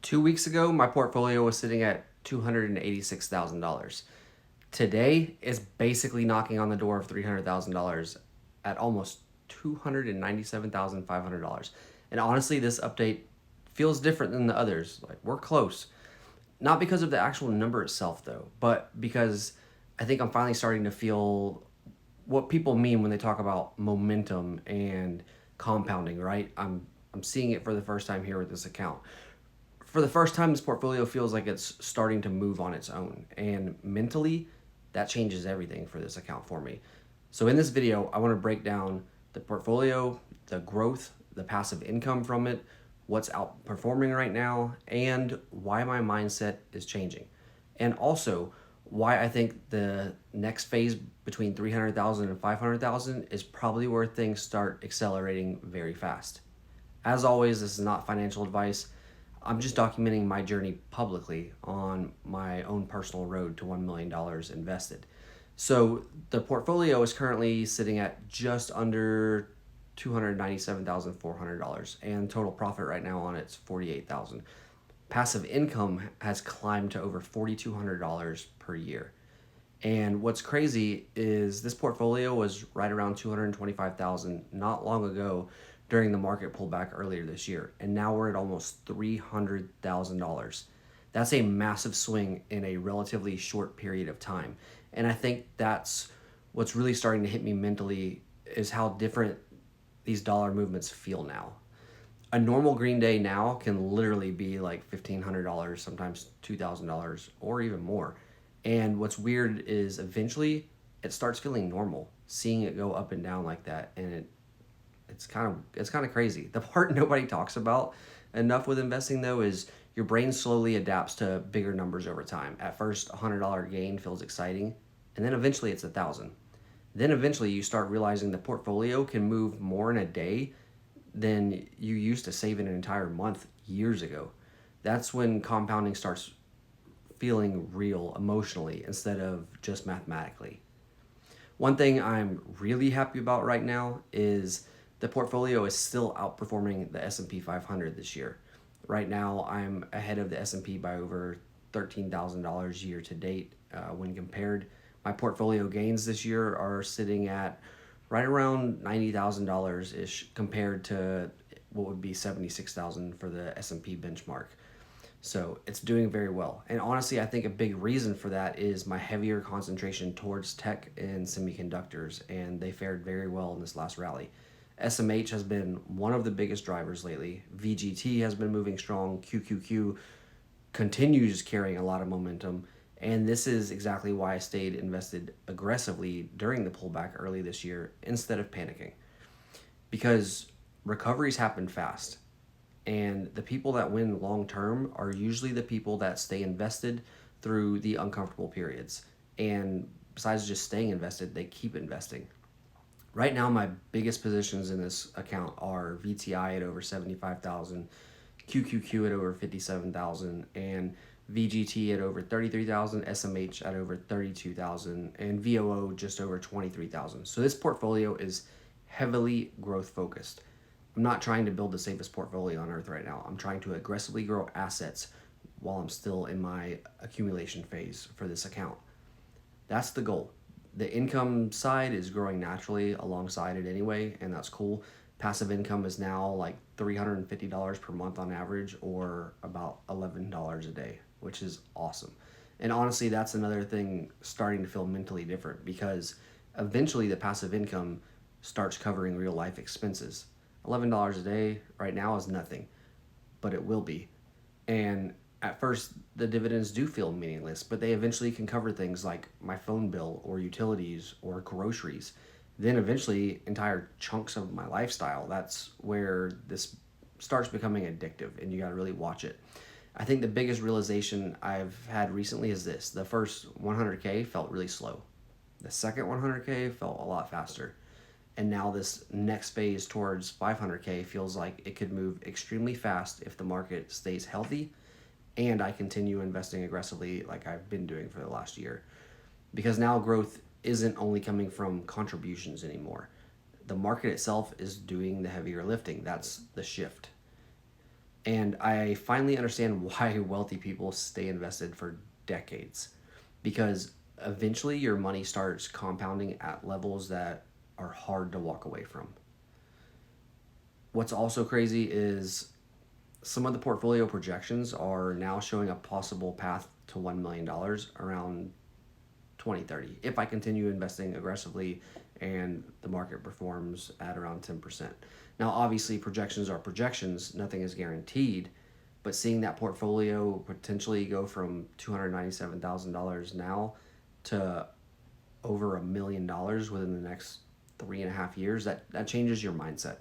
2 weeks ago, my portfolio was sitting at $286,000. Today, it's basically knocking on the door of $300,000 at almost $297,500. And honestly, this update feels different than the others. Like, we're close. Not because of the actual number itself, though, but because I think I'm finally starting to feel what people mean when they talk about momentum and compounding, right? I'm seeing it for the first time here with this account. For the first time, this portfolio feels like it's starting to move on its own. And mentally, that changes everything for this account for me. So in this video, I want to break down the portfolio, the growth, the passive income from it, what's outperforming right now, and why my mindset is changing. And also why I think the next phase between 300,000 and 500,000 is probably where things start accelerating very fast. As always, this is not financial advice. I'm just documenting my journey publicly on my own personal road to $1 million invested. So the portfolio is currently sitting at just under $297,400, and total profit right now on it's $48,000. Passive income has climbed to over $4,200 per year. And what's crazy is this portfolio was right around $225,000 not long ago during the market pullback earlier this year, and now we're at almost $300,000. That's a massive swing in a relatively short period of time. And I think that's what's really starting to hit me mentally is how different these dollar movements feel now. A normal green day now can literally be like $1,500, sometimes $2,000, or even more. And what's weird is eventually it starts feeling normal, seeing it go up and down like that, and it's kind of crazy. The part nobody talks about enough with investing though is your brain slowly adapts to bigger numbers over time. At first, $100 gain feels exciting, and then eventually it's 1,000. Then eventually you start realizing the portfolio can move more in a day than you used to save in an entire month years ago. That's when compounding starts feeling real emotionally instead of just mathematically. One thing I'm really happy about right now is the portfolio is still outperforming the S&P 500 this year. Right now, I'm ahead of the S&P by over $13,000 year to date when compared. My portfolio gains this year are sitting at right around $90,000 ish compared to what would be $76,000 for the S&P benchmark. So it's doing very well. And honestly, I think a big reason for that is my heavier concentration towards tech and semiconductors, and they fared very well in this last rally. SMH has been one of the biggest drivers lately. VGT has been moving strong. QQQ continues carrying a lot of momentum. And this is exactly why I stayed invested aggressively during the pullback early this year instead of panicking. Because recoveries happen fast. And the people that win long term are usually the people that stay invested through the uncomfortable periods. And besides just staying invested, they keep investing. Right now, my biggest positions in this account are VTI at over 75,000, QQQ at over 57,000, and VGT at over 33,000, SMH at over 32,000, and VOO just over 23,000. So this portfolio is heavily growth focused. I'm not trying to build the safest portfolio on earth right now. I'm trying to aggressively grow assets while I'm still in my accumulation phase for this account. That's the goal. The income side is growing naturally alongside it anyway, and that's cool. Passive income is now like $350 per month on average, or about $11 a day, which is awesome. And honestly, that's another thing starting to feel mentally different because eventually the passive income starts covering real life expenses. $11 a day right now is nothing, but it will be. And at first, the dividends do feel meaningless, but they eventually can cover things like my phone bill or utilities or groceries. Then eventually, entire chunks of my lifestyle. That's where this starts becoming addictive, and you got to really watch it. I think the biggest realization I've had recently is this. The first 100K felt really slow. The second 100K felt a lot faster. And now this next phase towards 500K feels like it could move extremely fast if the market stays healthy and I continue investing aggressively like I've been doing for the last year. Because now growth isn't only coming from contributions anymore. The market itself is doing the heavier lifting. That's the shift. And I finally understand why wealthy people stay invested for decades, because eventually your money starts compounding at levels that are hard to walk away from. What's also crazy is some of the portfolio projections are now showing a possible path to $1 million around 2030 if I continue investing aggressively and the market performs at around 10%. Now, obviously, projections are projections, nothing is guaranteed, but seeing that portfolio potentially go from $297,000 now to over $1 million within the next 3.5 years, that changes your mindset.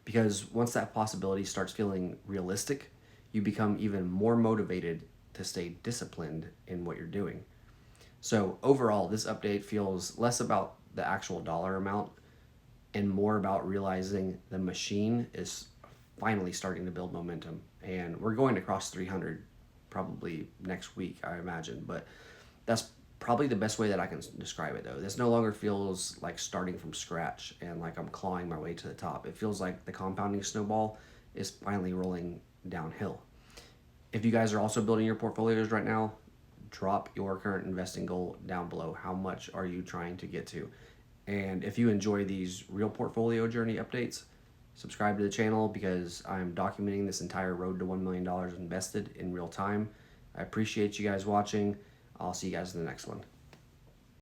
Because once that possibility starts feeling realistic, you become even more motivated to stay disciplined in what you're doing. So overall, this update feels less about the actual dollar amount and more about realizing the machine is finally starting to build momentum. And we're going to cross 300 probably next week, I imagine. But that's probably the best way that I can describe it, though. This no longer feels like starting from scratch and like I'm clawing my way to the top. It feels like the compounding snowball is finally rolling downhill. If you guys are also building your portfolios right now, drop your current investing goal down below. How much are you trying to get to? And if you enjoy these real portfolio journey updates, subscribe to the channel because I'm documenting this entire road to $1 million invested in real time. I appreciate you guys watching. I'll see you guys in the next one.